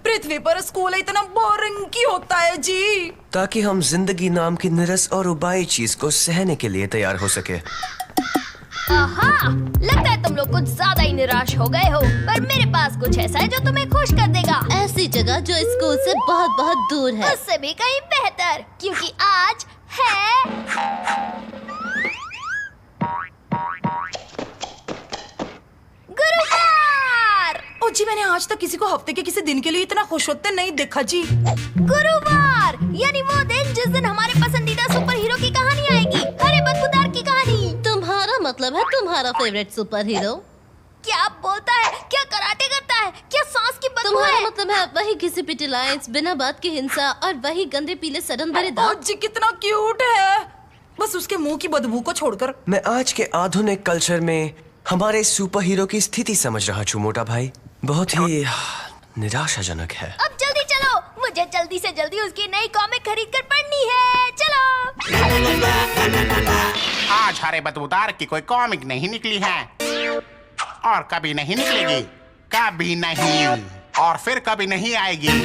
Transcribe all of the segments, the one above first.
पृथ्वी पर स्कूल इतना बोरिंग क्यों होता है जी? ताकि हम जिंदगी नाम की निरस और उबाई चीज को सहने के लिए तैयार हो सके। आहा, लगता है तुम लोग कुछ ज्यादा ही निराश हो गए हो, पर मेरे पास कुछ ऐसा है जो तुम्हें खुश कर देगा। ऐसी जगह जो स्कूल से बहुत बहुत दूर है। उससे भी कहीं बेहतर, क्योंकि आज है गुरुवार। ओ जी, मैंने आज तक किसी को हफ्ते के किसी दिन के लिए इतना खुश होते नहीं देखा जी। गुरुवार यानी वो दिन जिस दिन हमारे पसंदीदा सुपर हीरो की कहानी आएगी, हरे बदबूदार की कहानी। तुम्हारा मतलब है तुम्हारा फेवरेट सुपर हीरो? क्या बोलता है? क्या कराटे करता है? क्या सांस की बदबू तुम्हारा है? मतलब है वही घिसी पिटी लाइंस, बिना बात की हिंसा और वही गंदे पीले सड़न भरे ओ दांत। जी, कितना क्यूट है, बस उसके मुंह की बदबू को छोड़कर। मैं आज के आधुनिक कल्चर में हमारे सुपर हीरो की स्थिति समझ रहा हूँ मोटा भाई। बहुत ही निराशाजनक है। अब जल्दी चलो, मुझे जल्दी से जल्दी उसकी नई कॉमिक खरीद कर पढ़नी है। चलो। आज हरे बदबूदार की कोई कॉमिक नहीं निकली है और कभी नहीं निकलेगी, कभी नहीं, और फिर कभी नहीं आएगी।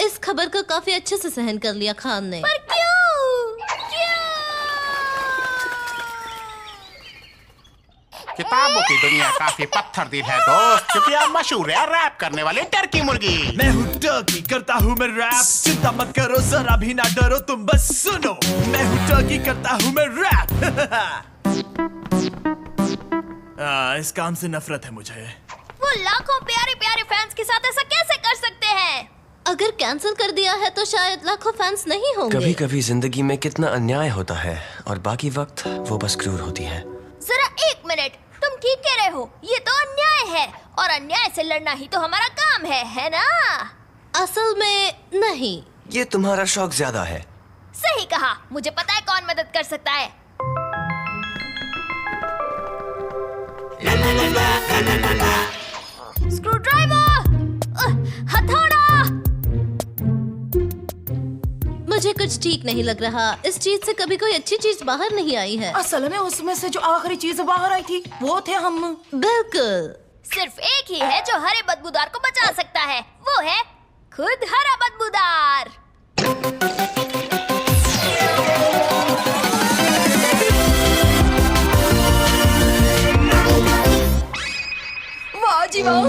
इस खबर को काफी अच्छे से सहन कर लिया खान ने। पर क्यों? किताबों की दुनिया काफी पत्थरदिल है दोस्त, क्योंकि अब मशहूर है रैप करने वाली टर्की मुर्गी। मैं हूँ टर्की, करता हूँ मैं रैप, चिंता मत करो जरा भी ना डरो, तुम बस सुनो। मैं हूँ टर्की, करता हूँ मैं रैप। इस काम से नफरत है मुझे। वो लाखों प्यारे प्यारे फैंस के साथ ऐसा कैसे कर सकते हैं? अगर कैंसिल कर दिया है तो शायद लाखों फैंस नहीं होंगे। कभी कभी जिंदगी में कितना अन्याय होता है और बाकी वक्त वो बस क्रूर होती है। जरा एक मिनट, तुम ठीक कह रहे हो, ये तो अन्याय है और अन्याय से लड़ना ही तो हमारा काम है ना? असल में नहीं, ये तुम्हारा शौक ज्यादा है। सही कहा, मुझे पता है कौन मदद कर सकता है। स्क्रू ड्राइवर, हथौड़ा। मुझे कुछ ठीक नहीं लग रहा। इस चीज से कभी कोई अच्छी चीज बाहर नहीं आई है। असल में उसमें से जो आखिरी चीज बाहर आई थी वो थे हम। बिल्कुल। सिर्फ एक ही है जो हरे बदबूदार को बचा सकता है, वो है खुद हरा बदबूदार। वाह जी वाह।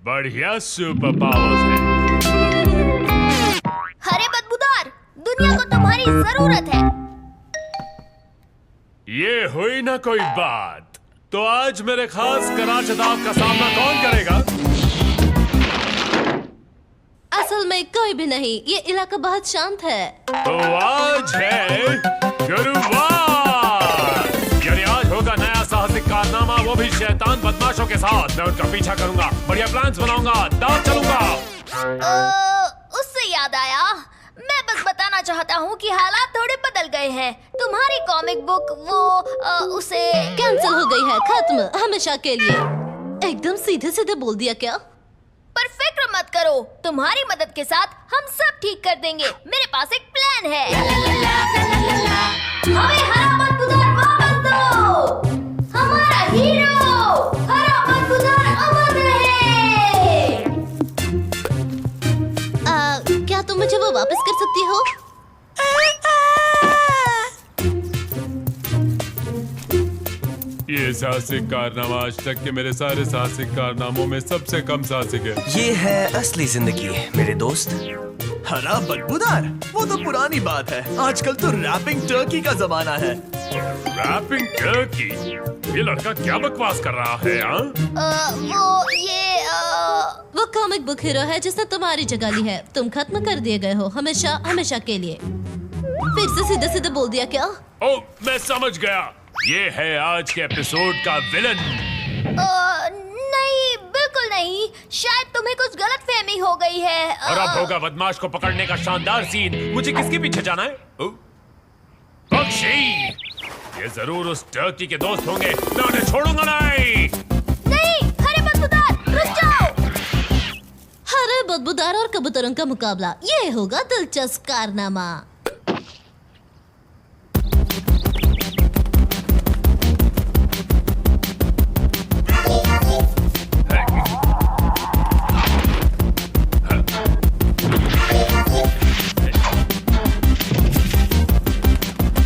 बढ़िया सुपर पावर्स है। हरे बदबूदार, दुनिया को तुम्हारी जरूरत है। ये हुई ना कोई बात, तो आज मेरे खास कराचदाव का सामना कौन करेगा? असल में कोई भी नहीं, ये इलाका बहुत शांत है। तो आज है गुरुवार, यानी आज होगा नया साहसिक कारनामा, वो भी शैतान बदमाशों के साथ। मैं उनका पीछा करूंगा, बढ़िया प्लान्स बनाऊंगा, दाव चलूंगा। उससे याद आया, मैं बस बताना चाहता हूँ कि हालात थोड़े बदल गए हैं। तुम्हारी कॉमिक बुक उसे कैंसिल हो गई है, खत्म, हमेशा के लिए। एकदम सीधे सीधे बोल दिया क्या? पर फिक्र मत करो, तुम्हारी मदद के साथ हम सब ठीक कर देंगे। मेरे पास एक प्लान है। हमें हरा बदबूदार वापस दो। हमारा हीरो हरा बदबूदार अमर रहे। क्या तुम मुझे वो वापस कर सकती हो? ये साहसिक कारनामा आज तक के मेरे सारे साहसिक कारनामों में सबसे कम साहसिक है। ये है असली जिंदगी मेरे दोस्त। हरा बदबूदार, वो तो पुरानी बात है। आजकल तो रैपिंग टर्की का जमाना है। Wrapping turkey? ये लड़का क्या बकवास कर रहा है? वो ये कॉमिक बुक हीरो है जिसने तुम्हारी जगह ली है। तुम खत्म कर दिए गए हो, हमेशा हमेशा के लिए। फिर से सीधे सीधे बोल दिया क्या? ओ, मैं समझ गया। ये है आज के एपिसोड का विलन। नहीं, बिल्कुल नहीं। शायद तुम्हें कुछ गलतफहमी हो गई है। और अब होगा बदमाश को पकड़ने का शानदार सीन। मुझे किसके पीछे जाना है? ओ, पक्षी। ये जरूर उस टर्की के दोस्त होंगे। मैं उन्हें छोड़ूंगा नहीं। नहीं, हरे बदबूदार, रुक जाओ। हरे बदबूदार और कबूतरों का मुकाबला, ये होगा दिलचस्प कारनामा।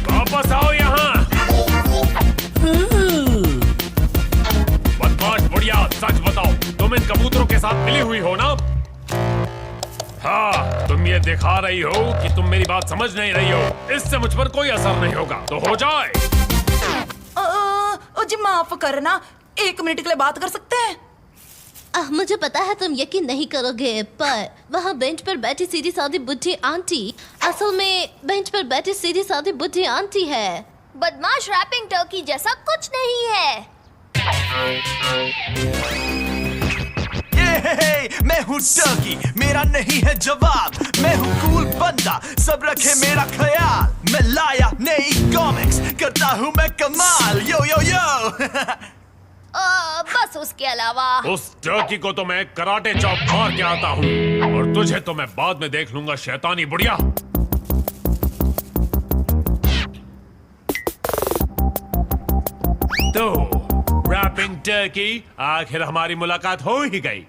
वापस आओ यहाँ। बदमाश बुढ़िया, सच बताओ, तुम इन कबूतरों के साथ मिली हुई हो ना? हाँ, तुम ये दिखा रही हो कि तुम मेरी बात समझ नहीं रही हो। इससे मुझ पर कोई असर नहीं होगा, तो हो जाए। जी माफ करना, 1 मिनट के लिए बात कर सकते हैं? मुझे पता है तुम यकीन नहीं करोगे, पर वहाँ बेंच पर बैठी सीधी सादी बुढ़ी आंटी असल में बेंच पर बैठी सीधी सादी बुढ़ी आंटी है। बदमाश रैपिंग टर्की जैसा कुछ नहीं है। ये मैं हूँ टर्की, मेरा नहीं है जवाब। मैं हूँ कूल बंदा, सब रखे मेरा ख्याल। मैं लाया नई कॉमिक्स, करता हूँ मैं कमाल। यो यो यो। बस उसके अलावा उस टर्की को तो मैं कराटे चॉप मार के आता हूँ, और तुझे तो मैं बाद में देख लूंगा, शैतानी बुढ़िया। तो रैपिंग टर्की, आखिर हमारी मुलाकात हो ही गई।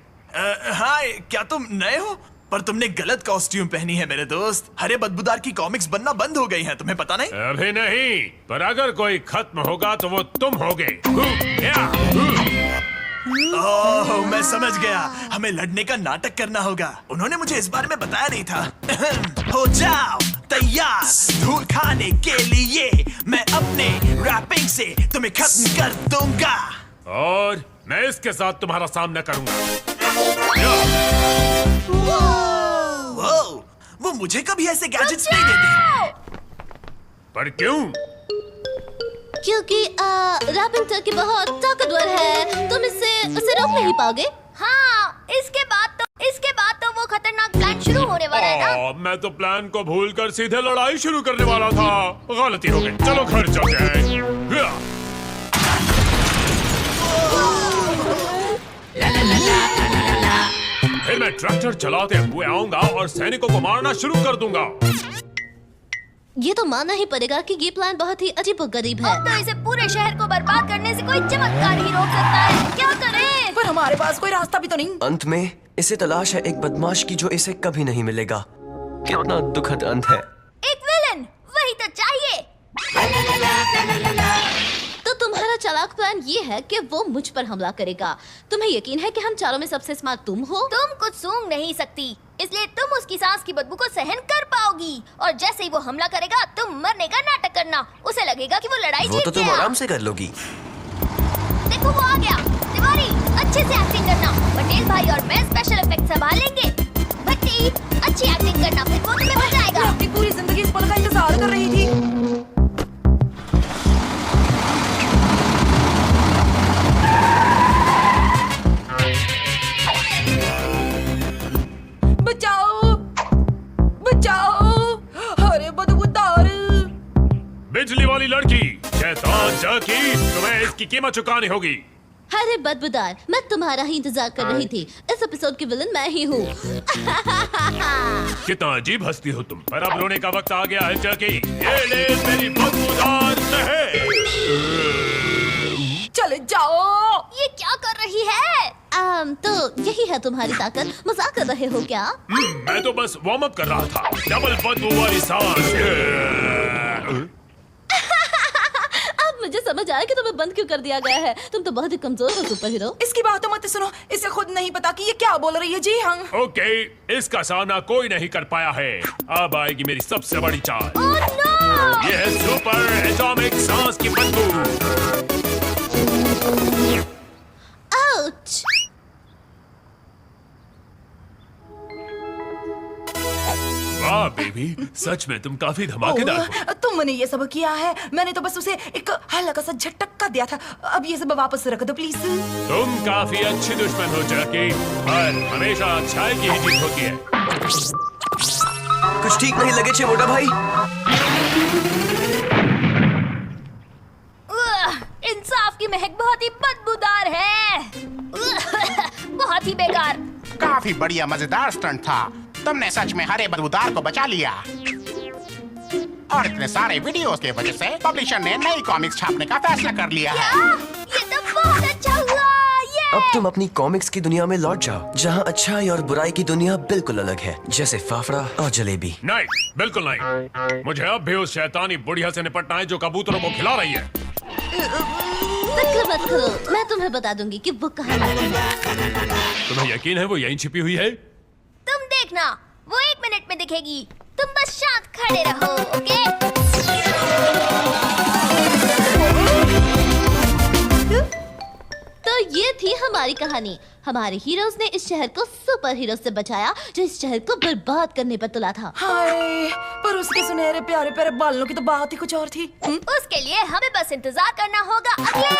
हाय, क्या तुम नए हो? पर तुमने गलत कॉस्ट्यूम पहनी है मेरे दोस्त। हरे बदबूदार की कॉमिक्स बनना बंद हो गई हैं, तुम्हें पता नहीं? अभी नहीं, पर अगर कोई खत्म होगा तो वो तुम होगे। ओह, मैं समझ गया। हमें लड़ने का नाटक करना होगा। उन्होंने मुझे इस बारे में बताया नहीं था। हो जाओ तैयार धूल खाने के लिए। मैं अपने रैपिंग से तुम्हें खत्म कर दूंगा। और मैं इसके साथ तुम्हारा सामना करूंगा। वो मुझे कभी ऐसे गैजेट्स नहीं देते। पर क्यों? क्योंकि रैपिंग टर्की बहुत ताकतवर है, तुम उसे रोक नहीं पाओगे। हाँ, इसके बाद तो वो खतरनाक प्लान शुरू होने वाला है ना। मैं तो प्लान को भूलकर सीधे लड़ाई शुरू करने वाला था। गलती हो गई, चलो घर चलते हैं। फिर मैं ट्रैक्टर चलाते हुए आऊंगा और सैनिकों को मारना शुरू कर दूंगा। ये तो मानना ही पड़ेगा कि ये प्लान बहुत ही अजीबोगरीब है। अब तो इसे पूरे शहर को बर्बाद करने से कोई चमत्कार ही रोक सकता है। क्या करें? पर हमारे पास कोई रास्ता भी तो नहीं। अंत में इसे तलाश है एक बदमाश की जो इसे कभी नहीं मिलेगा। कितना दुखद अंत है। एक विलन, वही तो चाहिए। तो तुम्हारा चालाक प्लान ये है कि वो मुझ पर हमला करेगा। तुम्हें यकीन है कि हम चारों में सबसे स्मार्ट तुम हो? तुम कुछ सूंघ नहीं सकती, इसलिए तुम उसकी सांस की बदबू को सहन कर पाओगी। और जैसे ही वो हमला करेगा, तुम मरने का नाटक करना। उसे लगेगा कि वो लड़ाई वो जीत तो तुम गया। आराम से कर लोगी। देखो वो आ गया। तिवारी, अच्छे से एक्टिंग करना। पटेल भाई और मैं स्पेशल इफेक्ट संभाल लेंगे। भट्टी, अच्छी एक्टिंग करना, फिर वो तुम्हें बचाएगा। मैं अपनी पूरी जिंदगी इस पल का इंतजार कर रही थी। बचाओ, बचाओ, अरे बदबूदार। बिजली वाली लड़की, शैतान टर्की, तुम्हें इसकी कीमत चुकानी होगी। अरे बदबूदार, मैं तुम्हारा ही इंतजार कर रही थी। इस एपिसोड की विलन मैं ही हूँ। कितना अजीब हंसती हो तुम। पर अब रोने का वक्त आ गया है टर्की। ये ले मेरी बदबूदार शहर। चले जाओ। ये क्या कर रही है? तो यही है तुम्हारी ताकत। मजाक कर रहे हो क्या? मैं तो बस वार्म अप कर रहा था। डबल बदबू वाली सांस। अब मुझे समझ आया कि तुम्हें बंद क्यों कर दिया गया है। तुम तो बहुत ही कमजोर हो सुपर हीरो। इसकी बातों मत सुनो, इसे खुद नहीं पता कि ये क्या बोल रही है। जी हाँ। ओके, इसका सामना कोई नहीं कर पाया है। अब आएगी मेरी सबसे बड़ी चाल। Oh no! ये है सुपर एटॉमिक सांस की बदबू। आउच! वाह बेबी, सच में तुम काफी धमाकेदार हो। तुमने ये सब किया है, मैंने तो बस उसे एक हल्का सा झटका दिया था। अब ये सब वापस रख दो प्लीज। तुम काफी अच्छी दुश्मन हो जैकी, पर हमेशा अच्छाई की ही जीत होती है। कुछ ठीक नहीं लगे छे मोटा भाई। इंसाफ की महक बहुत ही बदबूदार है। बहुत ही बेकार। काफी बढ़िया मजेदार स्टंट था। तुमने सच में हरे बदबूदार को बचा लिया। और इतने सारे वीडियोस के वजह से पब्लिशर ने नई कॉमिक्स छापने का फैसला कर लिया है। ये तो बहुत अच्छा हुआ। अब तुम अपनी कॉमिक्स की दुनिया में लौट जाओ, जहाँ अच्छाई और बुराई की दुनिया बिल्कुल अलग है, जैसे फाफड़ा और जलेबी। नहीं, बिल्कुल नहीं। मुझे अब भी उस शैतानी बुढ़िया से निपटना है जो कबूतरों को खिला रही है। फिक्र मत करो, मैं तुम्हें बता दूंगी कि वो कहाँ है। तुम्हें यकीन है वो यहीं छिपी हुई है? तुम देखना, वो 1 मिनट में दिखेगी। तुम बस शांत खड़े रहो, ओके? तो ये थी हमारी कहानी। हमारे हीरोज ने इस शहर को सुपर हीरो से बचाया जो इस शहर को बर्बाद करने पर तुला था। हाय, पर उसके सुनहरे प्यारे प्यारे बालों की तो बात ही कुछ और थी। उसके लिए हमें बस इंतजार करना होगा अगले